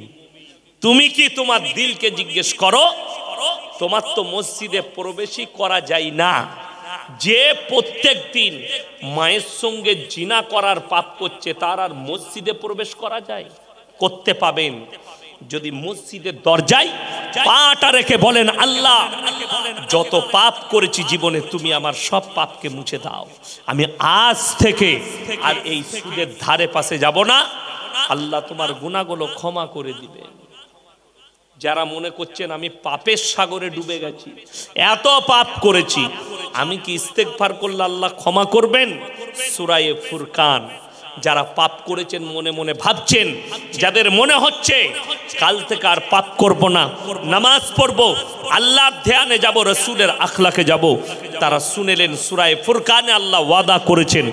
তুমি কি তোমার দিলকে জিজ্ঞেস করো? তোমার তো মসজিদে প্রবেশই করা যায় না। যে প্রত্যেক দিন মায়ের সঙ্গে জিনা করার পাপ করছে তার আর মসজিদে প্রবেশ করা যায়? করতে পাবেন যদি মসজিদের দরজায় পাটা রেখে বলেন আল্লাহ যত পাপ করেছি জীবনে তুমি আমার সব পাপকে মুছে দাও, আমি আজ থেকে আর এই সুদের ধারে পাশে যাব না, আল্লাহ তোমার গুনাহগুলো ক্ষমা করে দিবেন। যারা মনে করছেন আমি পাপের সাগরে ডুবে গেছি, এত পাপ করেছি, আমি কি ইস্তেগফার করলে আল্লাহ ক্ষমা করবেন? সূরা ফুরকান। যারা পাপ করেছেন মনে মনে ভাবছেন, যাদের মনে হচ্ছে কাল থেকে আর পাপ করব না, নামাজ পড়ব, আল্লাহর ধ্যানে যাব, রাসূলের আখলাকে যাব, তারা শুনেলেন সূরা ফুরকানে আল্লাহ ওয়াদা করেছেন